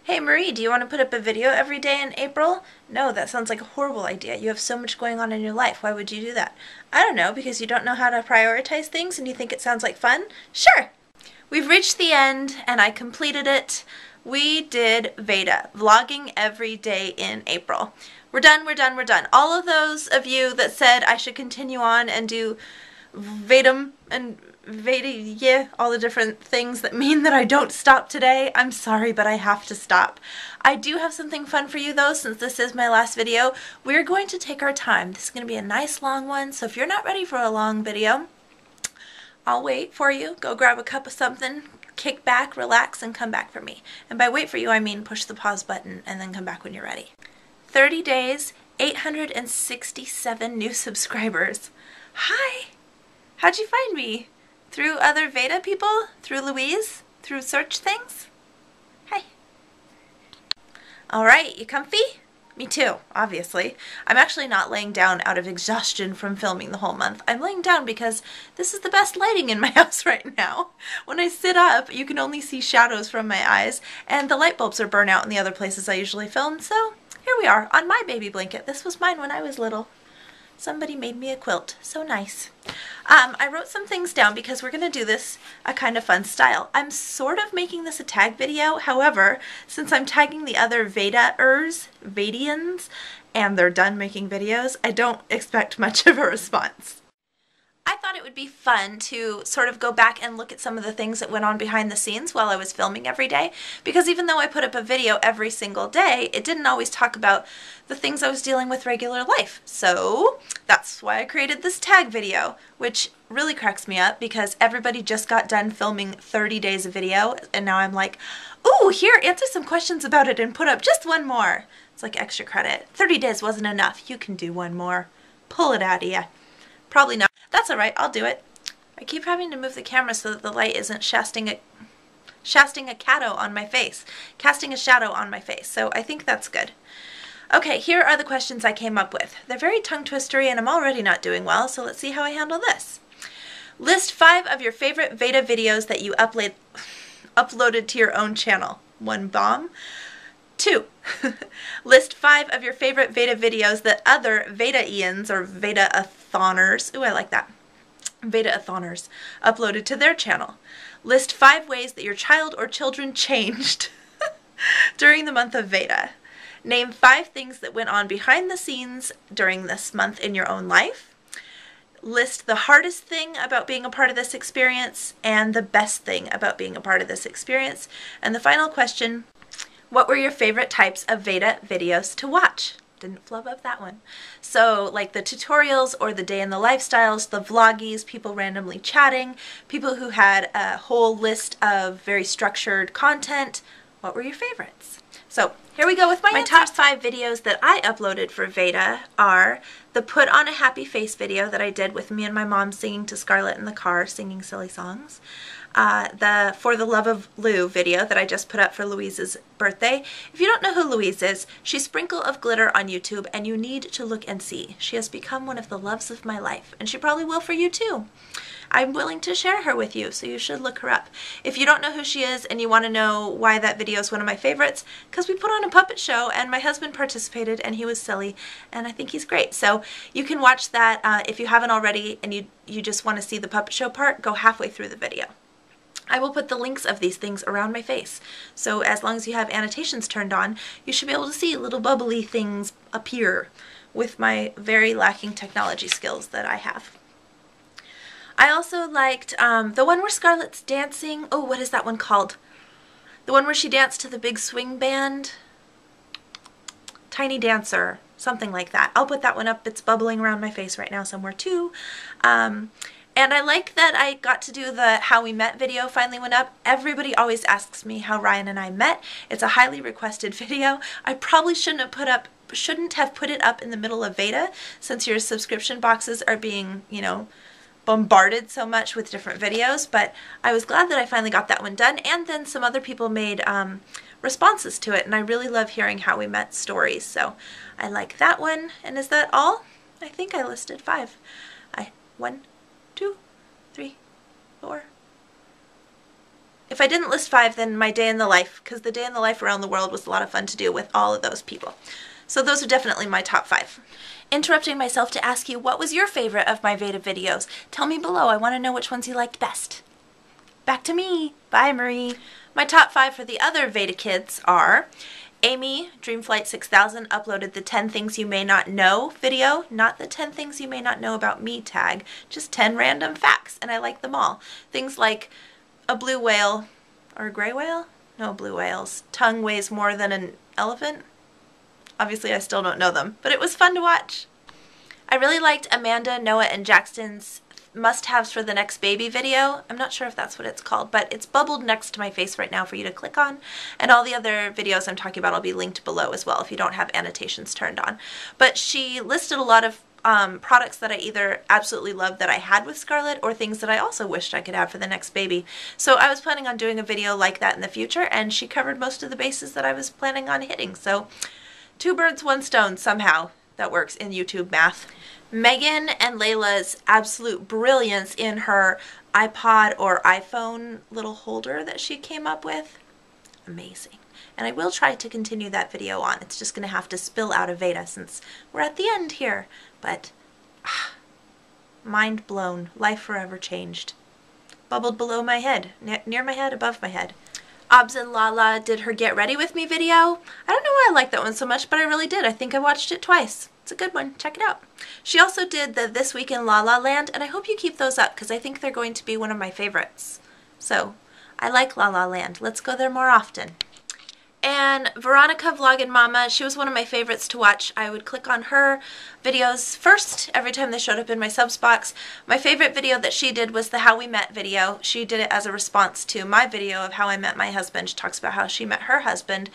Hey Marie, do you want to put up a video every day in April? No, that sounds like a horrible idea. You have so much going on in your life. Why would you do that? I don't know, because you don't know how to prioritize things and you think it sounds like fun? Sure! We've reached the end and I completed it. We did VEDA, vlogging every day in April. We're done, we're done, we're done. All of those of you that said I should continue on and do VEDA and VEDA, yeah, all the different things that mean that I don't stop today. I'm sorry, but I have to stop. I do have something fun for you though, since this is my last video. We're going to take our time. This is going to be a nice long one, so if you're not ready for a long video, I'll wait for you. Go grab a cup of something, kick back, relax, and come back for me. And by wait for you, I mean push the pause button and then come back when you're ready. 30 days, 867 new subscribers. Hi! How'd you find me? Through other VEDA people? Through Louise? Through search things? Hi. Alright, you comfy? Me too, obviously. I'm actually not laying down out of exhaustion from filming the whole month. I'm laying down because this is the best lighting in my house right now. When I sit up, you can only see shadows from my eyes, and the light bulbs are burnt out in the other places I usually film, so here we are on my baby blanket. This was mine when I was little. Somebody made me a quilt. So nice. I wrote some things down because we're going to do this a kind of fun style. I'm sort of making this a tag video. However, since I'm tagging the other VEDians, and they're done making videos, I don't expect much of a response. I thought it would be fun to sort of go back and look at some of the things that went on behind the scenes while I was filming every day, because even though I put up a video every single day, it didn't always talk about the things I was dealing with regular life. So that's why I created this tag video, which really cracks me up because everybody just got done filming 30 days of video and now I'm like, ooh, here, answer some questions about it and put up just one more. It's like extra credit. 30 days wasn't enough. You can do one more. Pull it out of you. Probably not. That's alright, I'll do it. I keep having to move the camera so that the light isn't casting a shadow on my face. Casting a shadow on my face, so I think that's good. Okay, here are the questions I came up with. They're very tongue-twistery and I'm already not doing well, so let's see how I handle this. List 5 of your favorite VEDA videos that you uploaded to your own channel. 1 bomb. 2. List 5 of your favorite VEDA videos that other VEDA-ians or VEDA-a-thoners, ooh, I like that, VEDA-a-thoners, uploaded to their channel. List 5 ways that your child or children changed during the month of VEDA. Name 5 things that went on behind the scenes during this month in your own life. List the hardest thing about being a part of this experience and the best thing about being a part of this experience. And the final question, what were your favorite types of VEDA videos to watch? Didn't flub up that one. So like the tutorials or the day in the lifestyles, the vloggies, people randomly chatting, people who had a whole list of very structured content. What were your favorites? So here we go with my top 5 videos that I uploaded for VEDA are the Put on a Happy Face video that I did with me and my mom singing to Scarlett in the car, singing silly songs. The For the Love of Lou video that I just put up for Elises Birthday. If you don't know who Louise is, she's Sprinkle of Glitter on YouTube and you need to look and see. She has become one of the loves of my life and she probably will for you too. I'm willing to share her with you, so you should look her up. If you don't know who she is and you want to know why that video is one of my favorites, because we put on a puppet show and my husband participated and he was silly and I think he's great. So you can watch that if you haven't already and you just want to see the puppet show part, go halfway through the video. I will put the links of these things around my face, so as long as you have annotations turned on, you should be able to see little bubbly things appear with my very lacking technology skills that I have. I also liked the one where Scarlett's dancing. Oh, what is that one called? The one where she danced to the big swing band? Tiny Dancer, something like that. I'll put that one up. It's bubbling around my face right now somewhere too. And I like that I got to do the How We Met video finally went up. Everybody always asks me how Ryan and I met. It's a highly requested video. I probably shouldn't have put it up in the middle of VEDA since your subscription boxes are being, you know, bombarded so much with different videos, but I was glad that I finally got that one done, and then some other people made responses to it, and I really love hearing how we met stories, so I like that one. And is that all? I think I listed 5. 1, 2, 3, 4. If I didn't list 5, then my day in the life, because the day in the life around the world was a lot of fun to do with all of those people. So those are definitely my top 5. Interrupting myself to ask you, what was your favorite of my VEDA videos? Tell me below. I want to know which ones you liked best. Back to me. Bye, Marie. My top 5 for the other VEDA kids are Amy, Dreamflight 6000, uploaded the 10 things you may not know video, not the 10 things you may not know about me tag, just 10 random facts, and I like them all. Things like a blue whale, or a gray whale? No, blue whale's tongue weighs more than an elephant. Obviously I still don't know them, but it was fun to watch. I really liked Amanda, Noah, and Jackson's must-haves for the next baby video. I'm not sure if that's what it's called, but it's bubbled next to my face right now for you to click on, and all the other videos I'm talking about will be linked below as well if you don't have annotations turned on. But she listed a lot of products that I either absolutely loved that I had with Scarlett, or things that I also wished I could have for the next baby. So I was planning on doing a video like that in the future, and she covered most of the bases that I was planning on hitting. So 2 birds, 1 stone somehow. That works in YouTube math. Megan and Layla's absolute brilliance in her iPod or iPhone little holder that she came up with. Amazing. And I will try to continue that video on. It's just going to have to spill out of VEDA since we're at the end here. But, mind blown. Life forever changed. Bubbled below my head. Near my head, above my head. Obs and Lala did her Get Ready With Me video. I don't know why I like that one so much, but I really did. I think I watched it twice. It's a good one. Check it out. She also did the This Week in La La Land, and I hope you keep those up because I think they're going to be one of my favorites. So, I like La La Land. Let's go there more often. And Veronica Vloggin' Mama, she was one of my favorites to watch. I would click on her videos first every time they showed up in my subs box. My favorite video that she did was the How We Met video. She did it as a response to my video of how I met my husband. She talks about how she met her husband.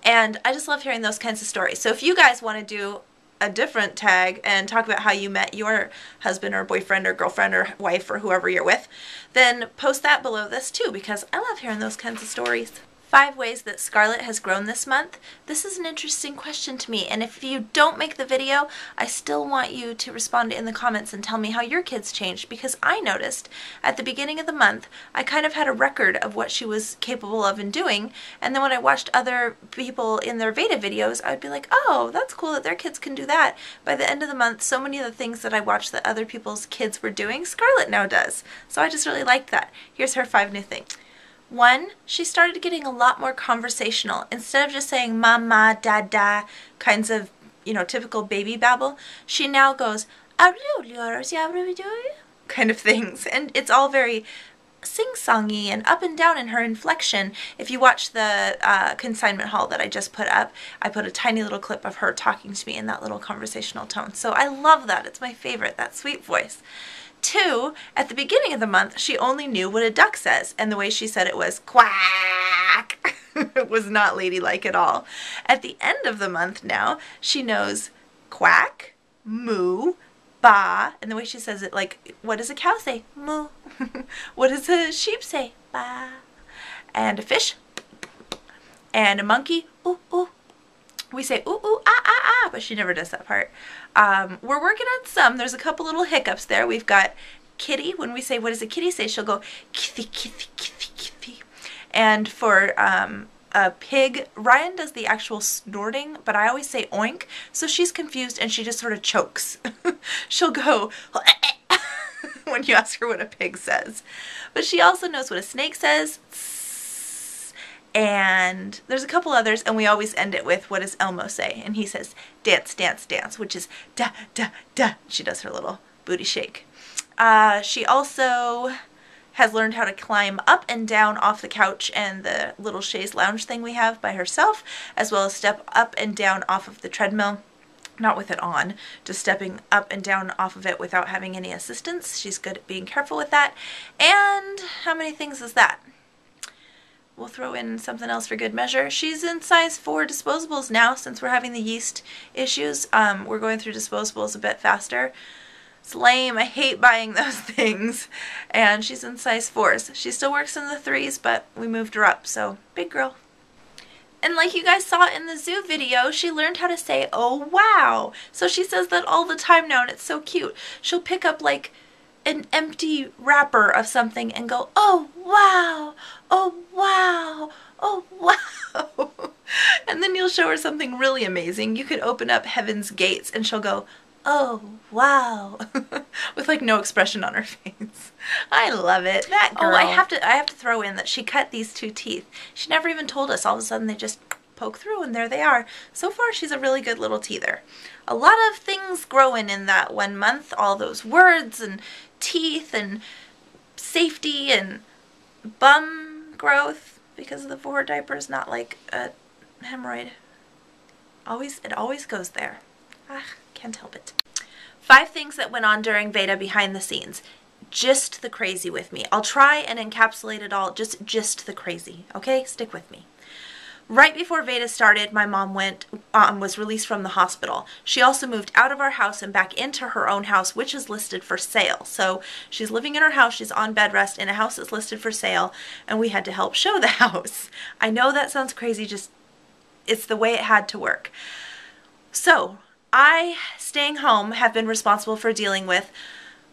And I just love hearing those kinds of stories. So if you guys want to do a different tag and talk about how you met your husband or boyfriend or girlfriend or wife or whoever you're with, then post that below this too, because I love hearing those kinds of stories. 5 ways that Scarlett has grown this month. This is an interesting question to me, and if you don't make the video, I still want you to respond in the comments and tell me how your kids changed, because I noticed at the beginning of the month I kind of had a record of what she was capable of and doing, and then when I watched other people in their VEDA videos, I would be like, oh, that's cool that their kids can do that. By the end of the month, so many of the things that I watched that other people's kids were doing, Scarlett now does. So I just really liked that. Here's her 5 new things. 1, she started getting a lot more conversational. Instead of just saying mama, dada, kinds of, you know, typical baby babble, she now goes kind of things. And it's all very sing-songy and up and down in her inflection. If you watch the consignment haul that I just put up, I put a tiny little clip of her talking to me in that little conversational tone. So I love that. It's my favorite, that sweet voice. 2, at the beginning of the month, she only knew what a duck says, and the way she said it was quack. It was not ladylike at all. At the end of the month now, she knows quack, moo, ba, and the way she says it, like, what does a cow say? Moo. What does a sheep say? Ba. And a fish, and a monkey, ooh, ooh. We say ooh, ooh, ah, ah, ah, but she never does that part. We're working on some. There's a couple little hiccups there. We've got kitty. When we say, what does a kitty say? She'll go kitty, kitty, kitty, kitty. And for a pig, Ryan does the actual snorting, but I always say oink, so she's confused and she just sort of chokes. She'll go when you ask her what a pig says. But she also knows what a snake says. And there's a couple others, and we always end it with, what does Elmo say? And he says, dance, dance, dance, which is da, da, da. She does her little booty shake. She also has learned how to climb up and down off the couch and the little chaise lounge thing we have by herself, as well as step up and down off of the treadmill. Not with it on, just stepping up and down off of it without having any assistance. She's good at being careful with that. And how many things is that? We'll throw in something else for good measure. She's in size 4 disposables now since we're having the yeast issues. We're going through disposables a bit faster. It's lame. I hate buying those things. And she's in size 4s. She still works in the 3s, but we moved her up, so big girl. And like you guys saw in the zoo video, she learned how to say, oh wow. So she says that all the time now, and it's so cute. She'll pick up like an empty wrapper of something and go, oh wow, oh wow, oh wow. And then you'll show her something really amazing. You could open up Heaven's Gates and she'll go, oh wow, with like no expression on her face. I love it. That girl. Oh, I have to throw in that she cut these 2 teeth. She never even told us. All of a sudden they just poke through and there they are. So far she's a really good little teether. A lot of things growing in that 1 month. All those words and teeth and safety and bum growth because of the 4 diapers, not like a hemorrhoid. It always goes there. Ah, can't help it. 5 things that went on during VEDA behind the scenes. Just the crazy with me. I'll try and encapsulate it all. Just the crazy. Okay? Stick with me. Right before VEDA started, my mom was released from the hospital. She also moved out of our house and back into her own house, which is listed for sale. So she's living in her house. She's on bed rest in a house that's listed for sale, and we had to help show the house. I know that sounds crazy, just it's the way it had to work. So I, staying home, have been responsible for dealing with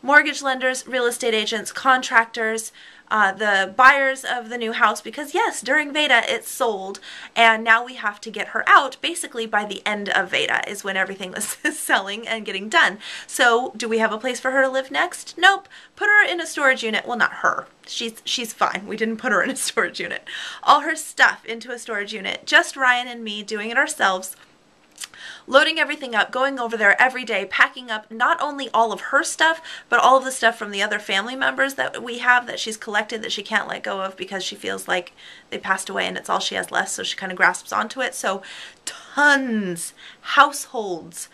mortgage lenders, real estate agents, contractors, the buyers of the new house, because yes, during VEDA it sold, and now we have to get her out basically by the end of VEDA is when everything was selling and getting done. So do we have a place for her to live next? Nope. Put her in a storage unit. Well, not her. She's fine. We didn't put her in a storage unit. All her stuff into a storage unit. Just Ryan and me doing it ourselves. Loading everything up, going over there every day, packing up not only all of her stuff, but all of the stuff from the other family members that we have that she's collected that she can't let go of because she feels like they passed away and it's all she has left, so she kind of grasps onto it. So tons, households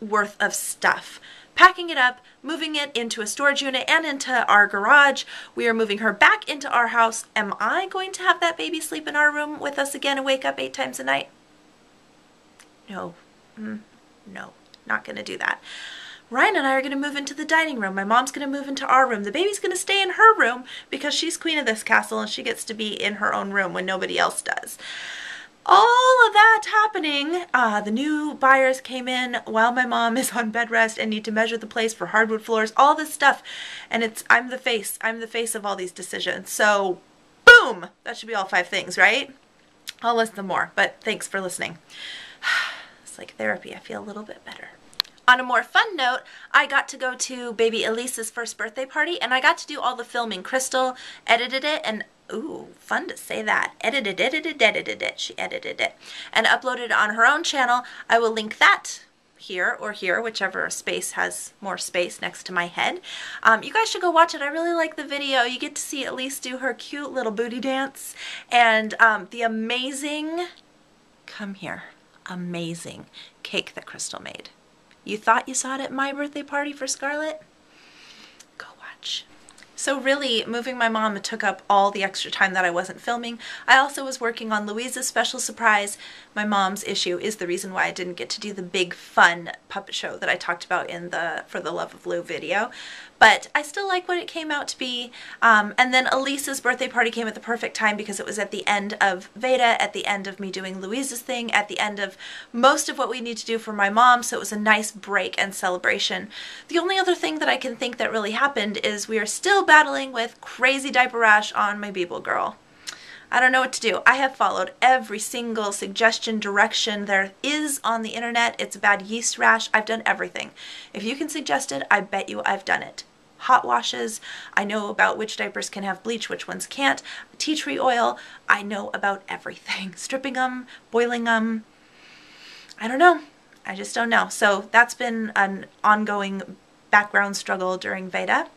worth of stuff. Packing it up, moving it into a storage unit and into our garage. We are moving her back into our house. Am I going to have that baby sleep in our room with us again and wake up 8 times a night? No. No, not going to do that. Ryan and I are going to move into the dining room. My mom's going to move into our room. The baby's going to stay in her room because she's queen of this castle and she gets to be in her own room when nobody else does. All of that happening. The new buyers came in while my mom is on bed rest and need to measure the place for hardwood floors, all this stuff. And I'm the face of all these decisions. So, boom! That should be all 5 things, right? I'll list them more, but thanks for listening. It's like therapy. I feel a little bit better. On a more fun note, I got to go to baby Elise's first birthday party, and I got to do all the filming. Crystal edited it, and ooh, fun to say that. Edited it. She edited it and uploaded it on her own channel. I will link that here or here, whichever space has more space next to my head. You guys should go watch it. I really like the video. You get to see Elise do her cute little booty dance and the amazing, come here, amazing cake that Crystal made. You thought you saw it at my birthday party for Scarlett? Go watch. So really, moving my mom took up all the extra time that I wasn't filming. I also was working on Louise's special surprise. My mom's issue is the reason why I didn't get to do the big fun puppet show that I talked about in the For the Love of Lou video. But I still like what it came out to be. And then Elise's birthday party came at the perfect time because it was at the end of VEDA, at the end of me doing Louise's thing, at the end of most of what we need to do for my mom, so it was a nice break and celebration. The only other thing that I can think that really happened is we are still battling with crazy diaper rash on my Beeble girl. I don't know what to do. I have followed every single suggestion, direction there is on the internet. It's a bad yeast rash. I've done everything. If you can suggest it, I bet you I've done it. Hot washes, I know about which diapers can have bleach, which ones can't. Tea tree oil, I know about everything. Stripping them, boiling them, I don't know. I just don't know. So that's been an ongoing background struggle during VEDA.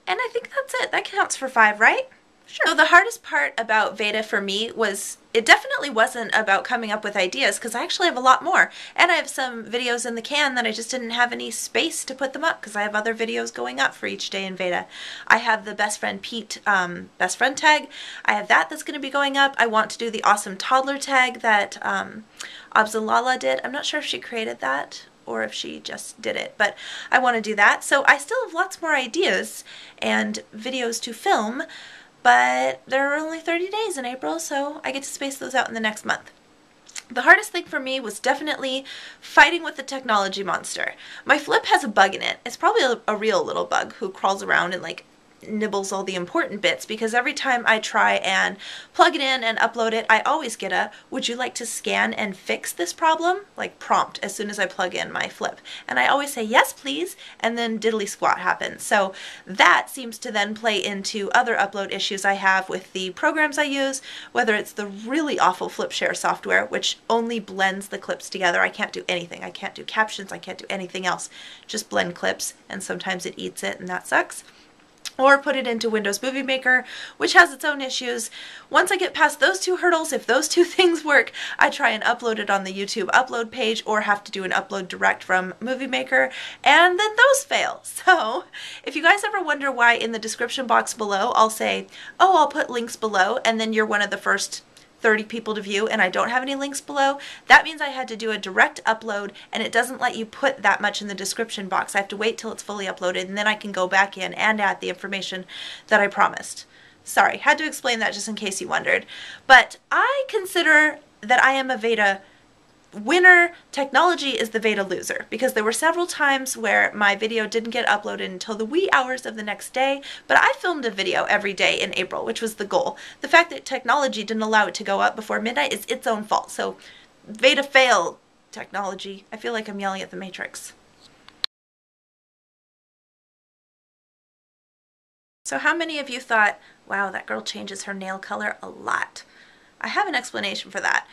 And I think that's it. That counts for 5, right? Sure. So the hardest part about VEDA for me was, it definitely wasn't about coming up with ideas, because I actually have a lot more. And I have some videos in the can that I just didn't have any space to put them up, because I have other videos going up for each day in VEDA. I have the Best Friend Pete Best Friend tag. I have that's going to be going up. I want to do the Awesome Toddler tag that Abzalala did. I'm not sure if she created that or if she just did it, but I want to do that. So I still have lots more ideas and videos to film, but there are only 30 days in April, so I get to space those out in the next month. The hardest thing for me was definitely fighting with the technology monster. My flip has a bug in it. It's probably a real little bug who crawls around and like nibbles all the important bits, because every time I try and plug it in and upload it, I always get a "would you like to scan and fix this problem?" like prompt as soon as I plug in my flip. And I always say yes please, and then diddly squat happens. So that seems to then play into other upload issues I have with the programs I use, whether it's the really awful Flipshare software, which only blends the clips together. I can't do anything. I can't do captions. I can't do anything else. Just blend clips, and sometimes it eats it, and that sucks. Or put it into Windows Movie Maker, which has its own issues. Once I get past those two hurdles, if those two things work, I try and upload it on the YouTube upload page, or have to do an upload direct from Movie Maker, and then those fail. So if you guys ever wonder why in the description box below I'll say, oh, I'll put links below, and then you're one of the first 30 people to view and I don't have any links below, that means I had to do a direct upload, and it doesn't let you put that much in the description box. I have to wait till it's fully uploaded, and then I can go back in and add the information that I promised. Sorry, had to explain that just in case you wondered. But I consider that I am a VEDA winner. Technology is the VEDA loser, because there were several times where my video didn't get uploaded until the wee hours of the next day, but I filmed a video every day in April, which was the goal. The fact that technology didn't allow it to go up before midnight is its own fault. So VEDA fail, technology. I feel like I'm yelling at the Matrix. So how many of you thought, wow, that girl changes her nail color a lot? I have an explanation for that.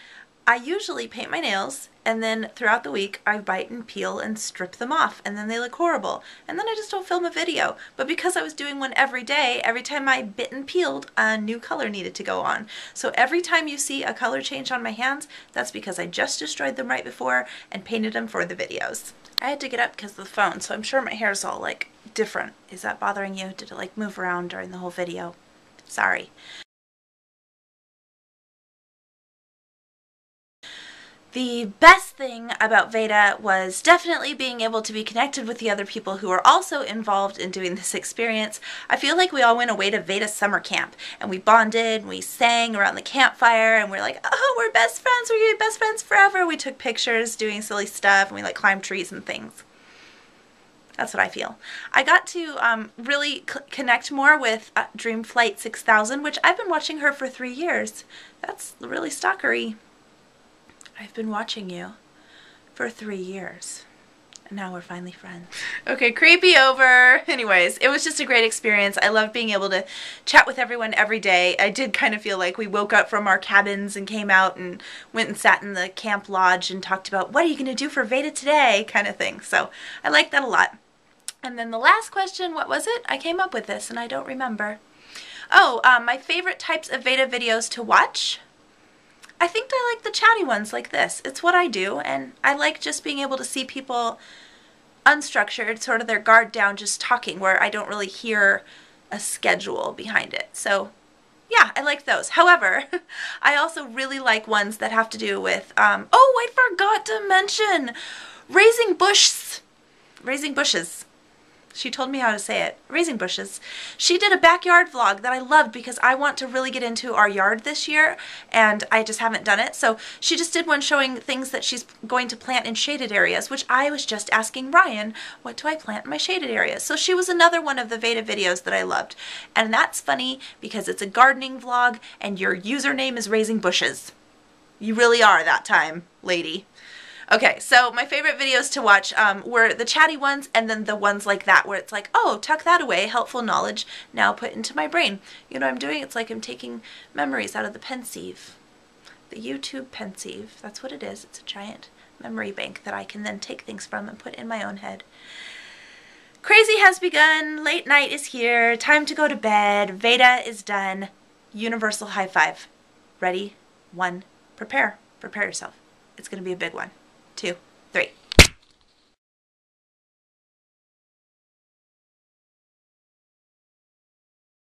I usually paint my nails, and then throughout the week I bite and peel and strip them off, and then they look horrible, and then I just don't film a video. But because I was doing one every day, every time I bit and peeled, a new color needed to go on. So every time you see a color change on my hands, that's because I just destroyed them right before and painted them for the videos. I had to get up because of the phone, so I'm sure my hair's all like different. Is that bothering you? Did it like move around during the whole video? Sorry. The best thing about VEDA was definitely being able to be connected with the other people who are also involved in doing this experience. I feel like we all went away to VEDA summer camp, and we bonded, and we sang around the campfire, and we're like, oh, we're best friends, we're gonna be best friends forever. We took pictures doing silly stuff, and we like climbed trees and things. That's what I feel. I got to really connect more with Dreamflight 6000, which I've been watching her for 3 years. That's really stalkery. I've been watching you for 3 years, and now we're finally friends. Okay, creepy over. Anyways, it was just a great experience. I loved being able to chat with everyone every day. I did kind of feel like we woke up from our cabins and came out and went and sat in the camp lodge and talked about, what are you going to do for VEDA today, kind of thing. So I liked that a lot. And then the last question, what was it? I came up with this and I don't remember. Oh, my favorite types of VEDA videos to watch? I think I like the chatty ones like this. It's what I do, and I like just being able to see people unstructured, sort of their guard down, just talking, where I don't really hear a schedule behind it. So yeah, I like those. However, I also really like ones that have to do with, oh, I forgot to mention, raising bushes. She told me how to say it. Raising bushes. She did a backyard vlog that I loved because I want to really get into our yard this year, and I just haven't done it. So she just did one showing things that she's going to plant in shaded areas, which I was just asking Ryan, what do I plant in my shaded areas? So she was another one of the VEDA videos that I loved. And that's funny because it's a gardening vlog and your username is raising bushes. You really are that time, lady. Okay, so my favorite videos to watch were the chatty ones, and then the ones like that where it's like, oh, tuck that away, helpful knowledge, now put into my brain. You know what I'm doing? It's like I'm taking memories out of the pensieve. The YouTube pensieve. That's what it is. It's a giant memory bank that I can then take things from and put in my own head. Crazy has begun. Late night is here. Time to go to bed. VEDA is done. Universal high five. Ready? 1. Prepare. Prepare yourself. It's going to be a big one. 2, 3.